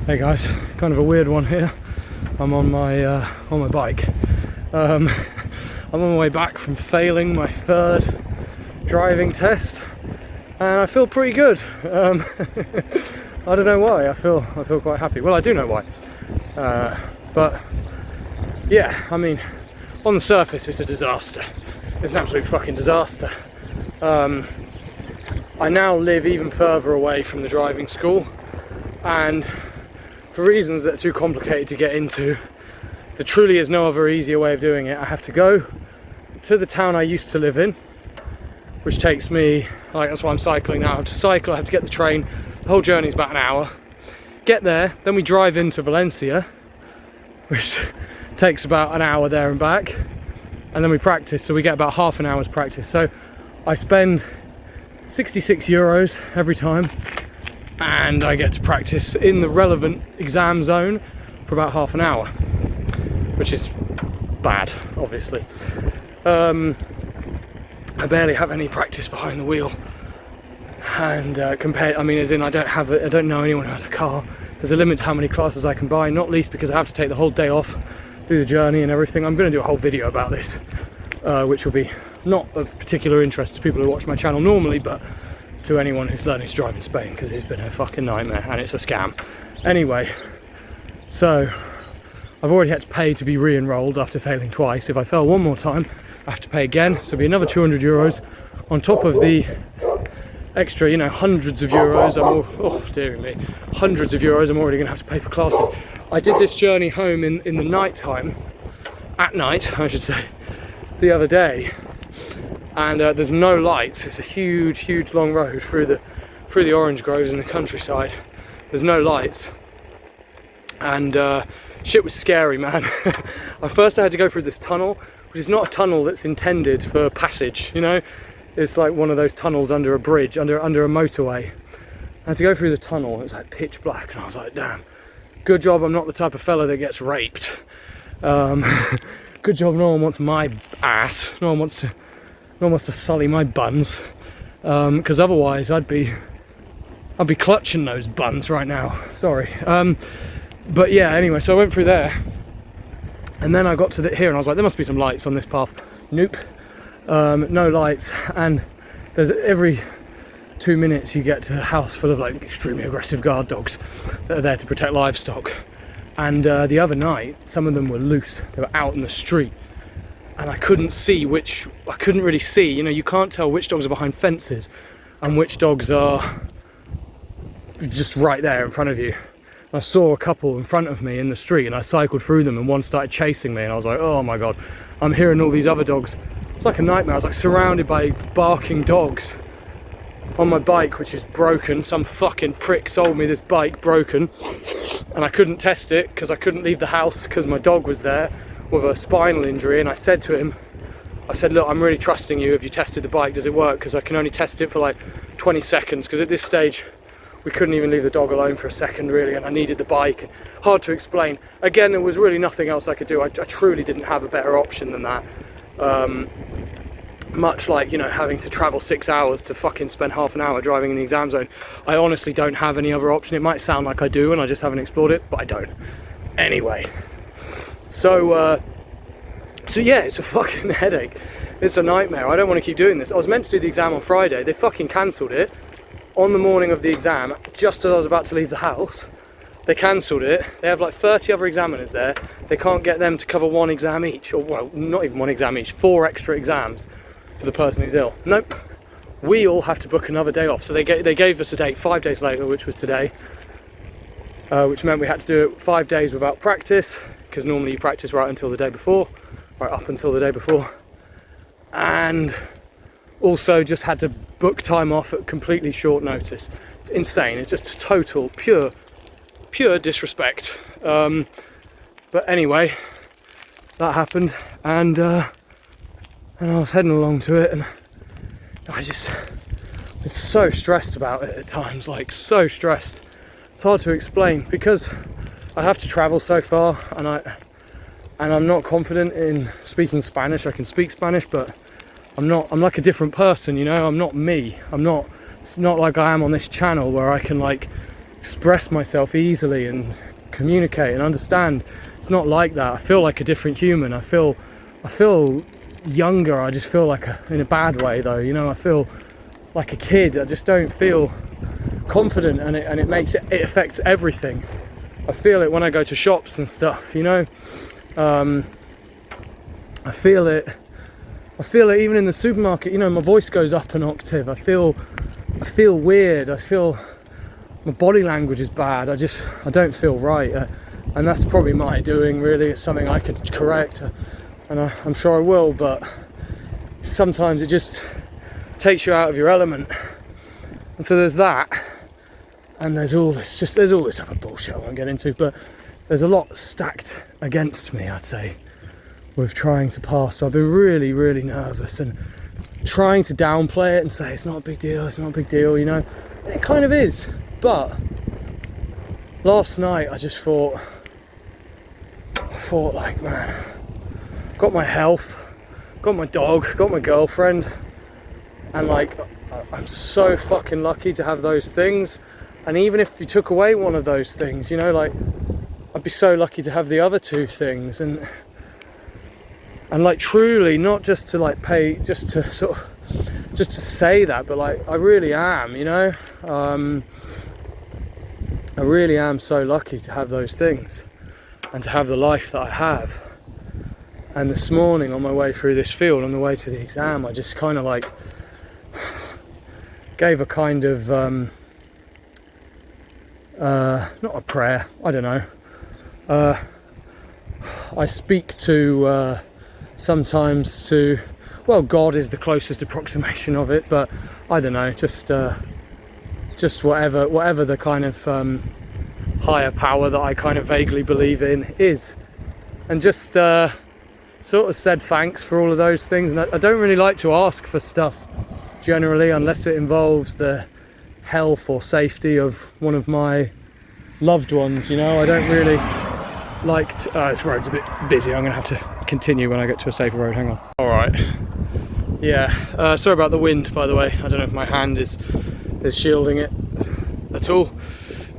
Hey guys, kind of a weird one here. I'm on my bike. I'm on my way back from failing my third driving test, and I feel pretty good. I don't know why. I feel quite happy. Well, I do know why, but yeah, I mean, on the surface, it's a disaster. It's an absolute fucking disaster. I now live even further away from the driving school, and for reasons that are too complicated to get into, there truly is no other easier way of doing it. I have to go to the town I used to live in, which takes me, like, that's why I'm cycling now. I have to cycle, I have to get the train. The whole journey's about an hour. Get there, then we drive into Valencia, which takes about an hour there and back, and then we practice, so we get about half an hour's practice. So I spend 66 euros every time, and I get to practice in the relevant exam zone for about half an hour, which is bad, obviously. I barely have any practice behind the wheel, and compared, I mean, as in I don't know anyone who has a car. There's a limit to how many classes I can buy, not least because I have to take the whole day off, do the journey and everything. I'm going to do a whole video about this, which will be not of particular interest to people who watch my channel normally, but to anyone who's learning to drive in Spain, because it's been a fucking nightmare and it's a scam. Anyway, so I've already had to pay to be re-enrolled after failing twice. If I fail one more time, I have to pay again, so it'll be another 200 euros on top of the extra, you know, hundreds of euros. Hundreds of euros I'm already going to have to pay for classes. I did this journey home in the night time, at night I should say, the other day, and there's no lights. It's a huge long road through the orange groves in the countryside. There's no lights, and shit was scary, man. At first I had to go through this tunnel, which is not a tunnel that's intended for passage, you know. It's like one of those tunnels under a bridge, under a motorway. I had to go through the tunnel. It was like pitch black, and I was like, damn, good job I'm not the type of fella that gets raped. Good job no one wants my ass. No one wants to sully my buns, because otherwise I'd be clutching those buns right now. Sorry. But yeah, anyway, so I went through there, and then I got to here, and I was like, there must be some lights on this path. Nope, no lights. And there's every 2 minutes you get to a house full of like extremely aggressive guard dogs that are there to protect livestock. And the other night, some of them were loose. They were out in the street, and I couldn't really see, you know, you can't tell which dogs are behind fences and which dogs are just right there in front of you. I saw a couple in front of me in the street, and I cycled through them, and one started chasing me, and I was like, oh my god, I'm hearing all these other dogs. It's like a nightmare. I was like surrounded by barking dogs on my bike, which is broken. Some fucking prick sold me this bike broken, and I couldn't test it because I couldn't leave the house because my dog was there with a spinal injury. And I said to him, I said, look, I'm really trusting you. Have you tested the bike? Does it work? Because I can only test it for like 20 seconds, because at this stage we couldn't even leave the dog alone for a second, really, and I needed the bike. Hard to explain. Again, there was really nothing else I could do. I truly didn't have a better option than that. Much like, you know, having to travel 6 hours to fucking spend half an hour driving in the exam zone. I honestly don't have any other option. It might sound like I do and I just haven't explored it, but I don't. Anyway, so yeah, it's a fucking headache. It's a nightmare. I don't want to keep doing this. I was meant to do the exam on Friday. They fucking cancelled it on the morning of the exam, just as I was about to leave the house. They cancelled it. They have like 30 other examiners there. They can't get them to cover one exam each, or well, not even one exam each, 4 extra exams for the person who's ill. Nope. We all have to book another day off. So they gave us a date 5 days later, which was today, which meant we had to do it 5 days without practice, because normally you practice right until the day before, right up until the day before. And also just had to book time off at completely short notice. It's insane. It's just total, pure disrespect. But anyway, that happened, and I was heading along to it, and I just was so stressed about it at times, like so stressed. It's hard to explain because I have to travel so far, and I'm not confident in speaking Spanish. I can speak Spanish, but I'm like a different person, you know. I'm not me. It's not like I am on this channel where I can like express myself easily and communicate and understand. It's not like that. I feel like a different human. I feel younger. I just feel like in a bad way though, you know. I feel like a kid. I just don't feel confident, and it affects everything. I feel it when I go to shops and stuff, you know. I feel it even in the supermarket, you know. My voice goes up an octave. I feel weird. I feel my body language is bad. I don't feel right, and that's probably my doing, really. It's something I could correct, and I'm sure I will, but sometimes it just takes you out of your element. And so there's that, and there's all this other bullshit I won't get into, but there's a lot stacked against me, I'd say, with trying to pass. So I've been really, really nervous and trying to downplay it and say it's not a big deal, you know. It kind of is, but last night I just thought like, man, got my health, got my dog, got my girlfriend, and like, I'm so fucking lucky to have those things. And even if you took away one of those things, you know, like, I'd be so lucky to have the other two things. And like, truly, not just to like pay, just to say that, but like, I really am, you know. I really am so lucky to have those things and to have the life that I have. And this morning on my way through this field, on the way to the exam, I just kind of like gave a kind of not a prayer, I don't know. I speak to sometimes to, well, God is the closest approximation of it, but I don't know, just whatever the kind of higher power that I kind of vaguely believe in is, and just sort of said thanks for all of those things. And I don't really like to ask for stuff generally unless it involves the health or safety of one of my loved ones, you know. I don't really like to, this road's a bit busy, I'm gonna have to continue when I get to a safer road. Hang on. All right, yeah, sorry about the wind, by the way. I don't know if my hand is shielding it at all,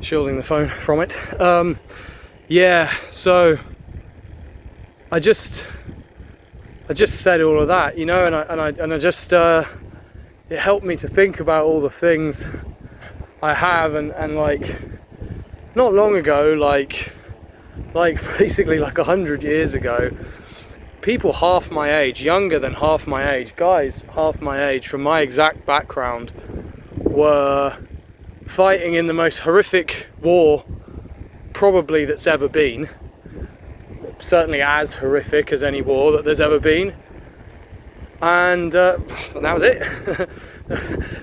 shielding the phone from it. Yeah, so I just said all of that, you know, and I just it helped me to think about all the things I have, and like, not long ago, like basically like 100 years ago, people half my age, younger than half my age, guys half my age from my exact background, were fighting in the most horrific war probably that's ever been, certainly as horrific as any war that there's ever been. And that was it.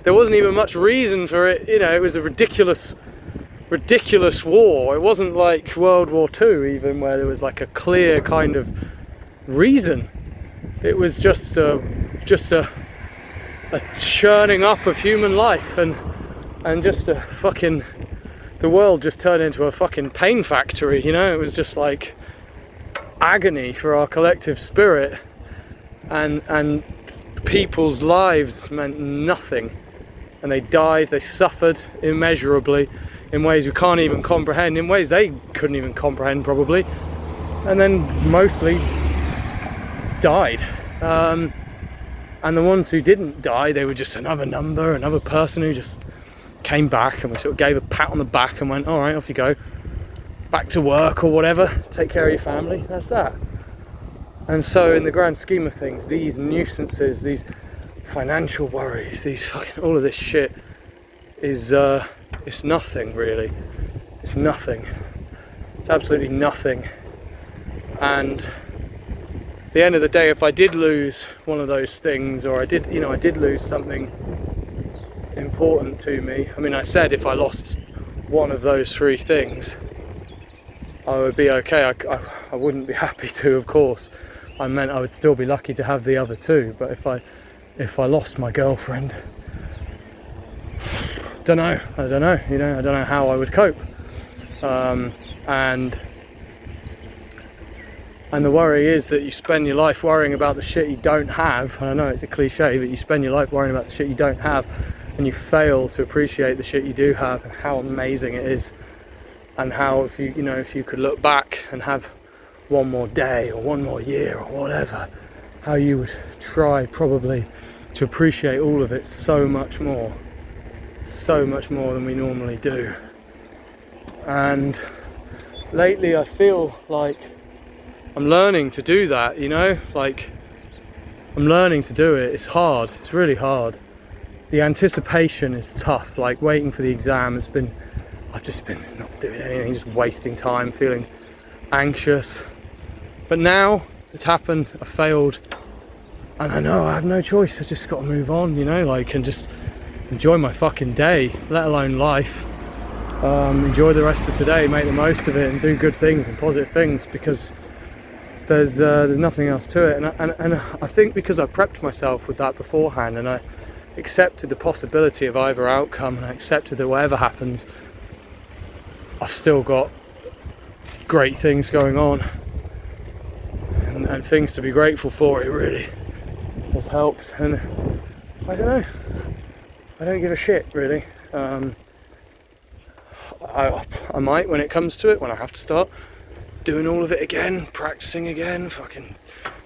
There wasn't even much reason for it, you know. It was a ridiculous war. It wasn't like World War II even, where there was like a clear kind of reason. It was just a churning up of human life, and just a fucking, the world just turned into a fucking pain factory, you know. It was just like agony for our collective spirit, and people's lives meant nothing, and they died, they suffered immeasurably in ways we can't even comprehend, in ways they couldn't even comprehend probably, and then mostly died. And the ones who didn't die, they were just another number, another person who just came back, and we sort of gave a pat on the back and went, all right, off you go, back to work or whatever, take care of your family, that's that. And so in the grand scheme of things, these nuisances, these financial worries, these fucking, all of this shit is it's nothing really. It's nothing. It's absolutely nothing. And at the end of the day, if I did lose one of those things, or I did lose something important to me, I mean, I said if I lost one of those three things, I would be okay. I wouldn't be happy to, of course. I meant I would still be lucky to have the other two. But if I lost my girlfriend, I don't know, you know, I don't know how I would cope. And the worry is that you spend your life worrying about the shit you don't have. And I know it's a cliche, but you spend your life worrying about the shit you don't have, and you fail to appreciate the shit you do have and how amazing it is, and how if you could look back and have one more day or one more year or whatever, how you would try probably to appreciate all of it so much more than we normally do. And lately I feel like I'm learning to do that, like I'm learning to do it. It's hard, it's really hard. The anticipation is tough, like waiting for the exam. I've just been not doing anything, just wasting time, feeling anxious. But now it's happened, I failed, and I know I have no choice. I just got to move on, and just enjoy my fucking day, let alone life. Enjoy the rest of today, make the most of it, and do good things and positive things, because there's nothing else to it. And I think because I prepped myself with that beforehand, and I accepted the possibility of either outcome, and I accepted that whatever happens, I've still got great things going on, and things to be grateful for. It really has helped, and I don't know, I don't give a shit really. I might, when it comes to it, when I have to start doing all of it again, practicing again, fucking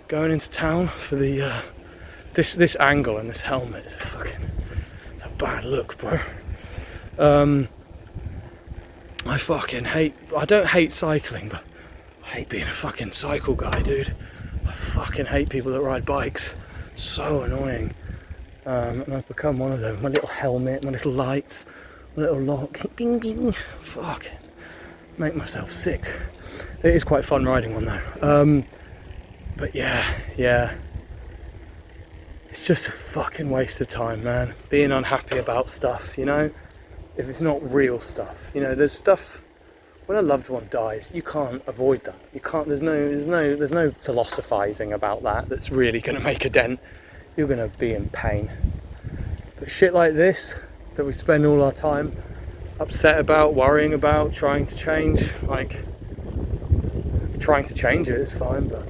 going into town for the this angle and this helmet is fucking a bad look, bro. I don't hate cycling, but I hate being a fucking cycle guy, dude. I fucking hate people that ride bikes. So annoying. And I've become one of them. My little helmet, my little lights, my little lock, bing bing. Fuck. Make myself sick. It is quite fun riding one though. But yeah. It's just a fucking waste of time, man. Being unhappy about stuff, if it's not real stuff. There's stuff, when a loved one dies, you can't avoid that. You can't, there's no philosophizing about that that's really gonna make a dent. You're gonna be in pain. But shit like this, that we spend all our time upset about, worrying about, trying to change, like, trying to change it is fine, but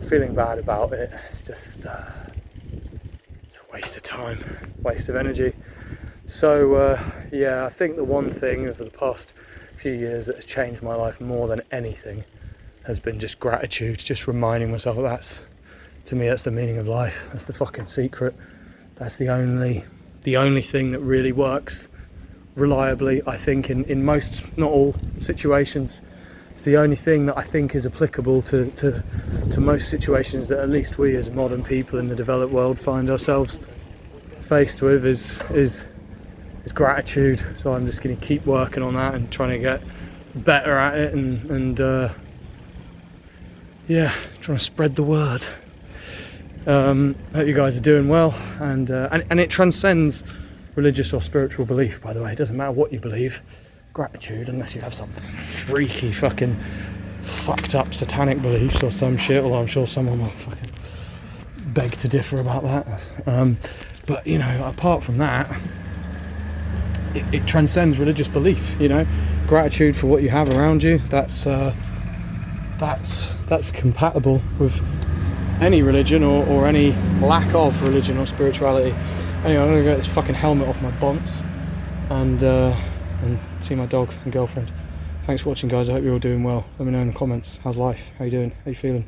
feeling bad about it, it's just, it's a waste of time, waste of energy. So I think the one thing over the past few years that has changed my life more than anything has been just gratitude, just reminding myself to me that's the meaning of life. That's the fucking secret. That's the only thing that really works reliably, I think, in most, not all situations. It's the only thing that I think is applicable to most situations that at least we as modern people in the developed world find ourselves faced with is gratitude. So I'm just going to keep working on that and trying to get better at it, and trying to spread the word. Hope you guys are doing well, and it transcends religious or spiritual belief, by the way. It doesn't matter what you believe. Gratitude, unless you have some freaky fucking fucked up satanic beliefs or some shit, although I'm sure someone will fucking beg to differ about that. But apart from that, it transcends religious belief. Gratitude for what you have around you, that's compatible with any religion or any lack of religion or spirituality. Anyway, I'm gonna get this fucking helmet off my bonce and see my dog and girlfriend. Thanks for watching, guys. I hope you're all doing well. Let me know in the comments. How's life? How you doing? How you feeling?